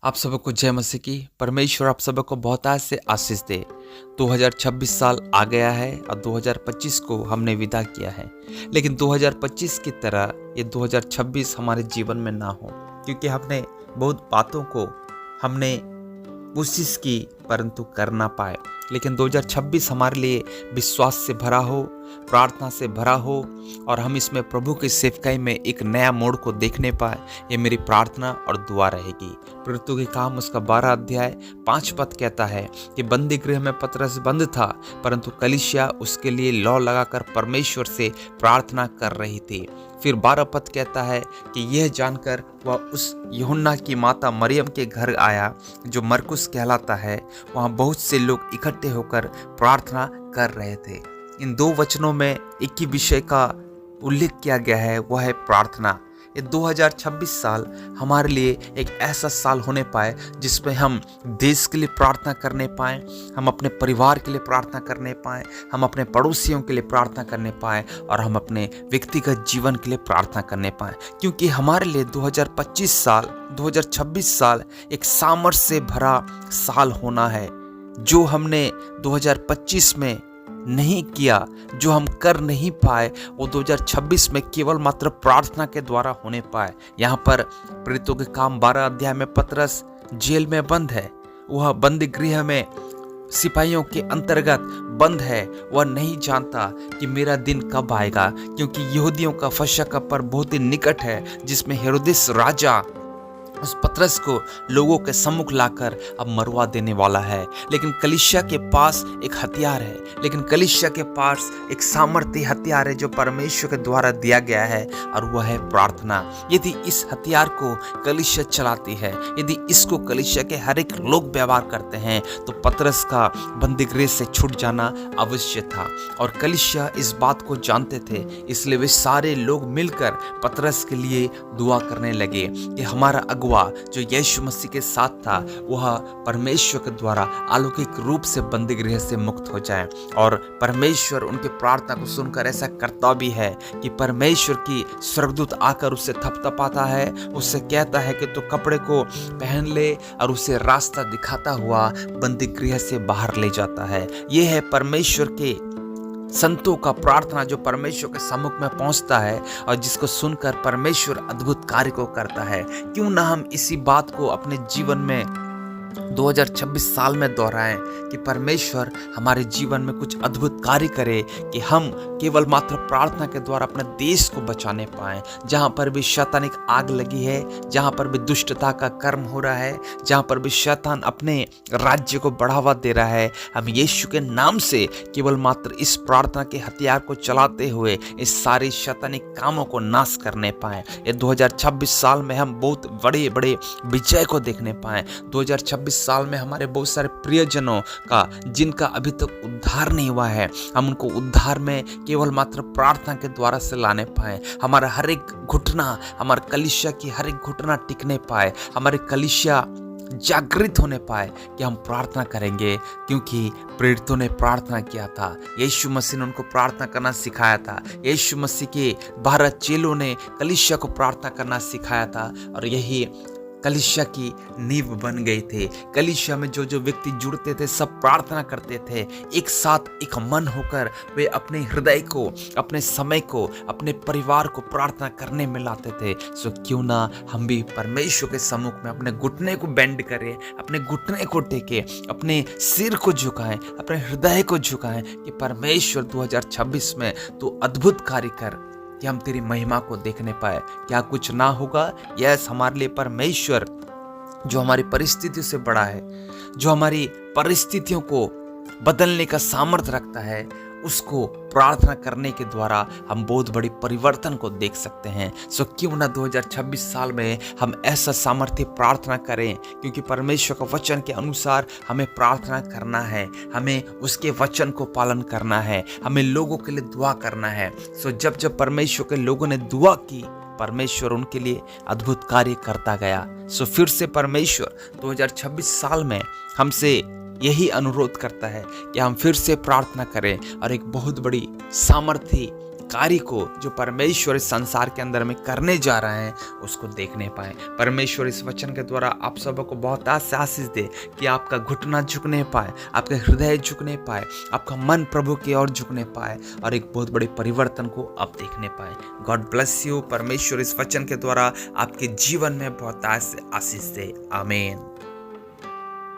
आप सबको जय मसीह की। परमेश्वर आप सबको बहुतायत से आशीष दे। 2026 साल आ गया है और 2025 को हमने विदा किया है, लेकिन 2025 की तरह ये 2026 हमारे जीवन में ना हो, क्योंकि हमने बहुत बातों को हमने कोशिश की परंतु कर ना पाए। लेकिन 2026 हमारे लिए विश्वास से भरा हो, प्रार्थना से भरा हो और हम इसमें प्रभु की सेवकाई में एक नया मोड़ को देखने पाए, ये मेरी प्रार्थना और दुआ रहेगी। प्रेरितों के काम उसका 12 अध्याय 5 पद कहता है कि बंदी गृह में पतरस बंद था, परंतु कलीसिया उसके लिए लौ लगाकर परमेश्वर से प्रार्थना कर रही थी। फिर 12 पद कहता है कि यह जानकर वह उस यूहन्ना की माता मरियम के घर आया जो मरकुस कहलाता है। वहाँ बहुत से लोग इकट्ठे होकर प्रार्थना कर रहे थे। इन दो वचनों में एक ही विषय का उल्लेख किया गया है, वह है प्रार्थना। ये 2026 साल हमारे लिए एक ऐसा साल होने पाए जिसमें हम देश के लिए प्रार्थना करने पाएँ, हम अपने परिवार के लिए प्रार्थना करने पाएँ, हम अपने पड़ोसियों के लिए प्रार्थना करने पाएँ और हम अपने व्यक्तिगत जीवन के लिए प्रार्थना करने पाएँ। क्योंकि हमारे लिए 2026 साल एक सामर्थ्य से भरा साल होना है। जो हमने 2025 में नहीं किया, जो हम कर नहीं पाए, वो 2026 में केवल मात्र प्रार्थना के द्वारा होने पाए। यहाँ पर प्रेरितों के काम 12 अध्याय में पतरस जेल में बंद है, वह बंदी गृह में सिपाहियों के अंतर्गत बंद है। वह नहीं जानता कि मेरा दिन कब आएगा, क्योंकि यहूदियों का फसह का पर्व बहुत ही निकट है, जिसमें हेरोदेस राजा उस पतरस को लोगों के सम्मुख लाकर अब मरवा देने वाला है। लेकिन कलीसिया के पास एक हथियार है, लेकिन कलीसिया के पास एक सामर्थ्य हथियार है जो परमेश्वर के द्वारा दिया गया है, और वह है प्रार्थना। यदि इस हथियार को कलीसिया चलाती है, यदि इसको कलीसिया के हर एक लोग व्यवहार करते हैं, तो पतरस का बंदीगृह से छूट जाना अवश्य था। और कलीसिया इस बात को जानते थे, इसलिए वे सारे लोग मिलकर पतरस के लिए दुआ करने लगे कि हमारा अगुआ जो यीशु मसीह के साथ था, वह परमेश्वर के द्वारा अलौकिक रूप से बंदी गृह से मुक्त हो जाए। और परमेश्वर उनके प्रार्थना को सुनकर ऐसा करता भी है कि परमेश्वर की स्वर्गदूत आकर उसे थपथपाता है, उससे कहता है कि तो कपड़े को पहन ले, और उसे रास्ता दिखाता हुआ बंदी गृह से बाहर ले जाता है। यह है परमेश्वर के संतों का प्रार्थना, जो परमेश्वर के सम्मुख में पहुंचता है और जिसको सुनकर परमेश्वर अद्भुत कार्य को करता है। क्यों ना हम इसी बात को अपने जीवन में 2026 साल में दोहराएं कि परमेश्वर हमारे जीवन में कुछ अद्भुत कार्य करे, कि हम केवल मात्र प्रार्थना के द्वारा अपने देश को बचाने पाएं। जहां पर भी शैतानिक आग लगी है, जहां पर भी दुष्टता का कर्म हो रहा है, जहां पर भी शैतान अपने राज्य को बढ़ावा दे रहा है, हम यीशु के नाम से केवल मात्र इस प्रार्थना के हथियार को चलाते हुए इस सारे शैतानिक कामों को नाश करने पाएं। ये 2026 साल में हम बहुत बड़े बड़े विजय को देखने पाएं। 2026 साल में हमारे बहुत सारे प्रियजनों का, जिनका अभी तक उद्धार नहीं हुआ है, हम उनको उद्धार में केवल मात्र प्रार्थना के द्वारा से लाने पाए। हमारा हर एक घुटना, हमारे कलीसिया की हर एक घुटना टिकने पाए, हमारे कलीसिया जागृत होने पाए कि हम प्रार्थना करेंगे, क्योंकि प्रेरितों ने प्रार्थना किया था। यीशु मसीह ने उनको प्रार्थना करना सिखाया था। यीशु मसीह के 12 चेलों ने कलीसिया को प्रार्थना करना सिखाया था, और यही कलीसिया की नींव बन गए थे। कलीसिया में जो जो व्यक्ति जुड़ते थे, सब प्रार्थना करते थे, एक साथ एक मन होकर वे अपने हृदय को, अपने समय को, अपने परिवार को प्रार्थना करने में लाते थे। सो क्यों ना हम भी परमेश्वर के सम्मुख में अपने घुटने को बेंड करें, अपने घुटने को टेकें, अपने सिर को झुकाएं, अपने हृदय को झुकाएं कि परमेश्वर 2026 में तो अद्भुत कार्य कर, कि हम तेरी महिमा को देखने पाए। क्या कुछ ना होगा? यस, हमारे लिए परमेश्वर जो हमारी परिस्थितियों से बड़ा है, जो हमारी परिस्थितियों को बदलने का सामर्थ्य रखता है, उसको प्रार्थना करने के द्वारा हम बहुत बड़ी परिवर्तन को देख सकते हैं। सो क्यों ना 2026 साल में हम ऐसा सामर्थ्य प्रार्थना करें, क्योंकि परमेश्वर का वचन के अनुसार हमें प्रार्थना करना है, हमें उसके वचन को पालन करना है, हमें लोगों के लिए दुआ करना है। सो जब जब परमेश्वर के लोगों ने दुआ की, परमेश्वर उनके लिए अद्भुत कार्य करता गया। सो फिर से परमेश्वर 2026 साल में हमसे यही अनुरोध करता है कि हम फिर से प्रार्थना करें और एक बहुत बड़ी सामर्थ्य कार्य को जो परमेश्वर इस संसार के अंदर में करने जा रहे हैं उसको देखने पाए। परमेश्वर इस वचन के द्वारा आप सबको बहुत आशीष दे कि आपका घुटना झुकने पाए, आपका हृदय झुकने पाए, आपका मन प्रभु की ओर झुकने पाए और एक बहुत बड़े परिवर्तन को आप देखने पाए। God bless you. परमेश्वर इस वचन के द्वारा आपके जीवन में बहुत आशीष दे। आमीन।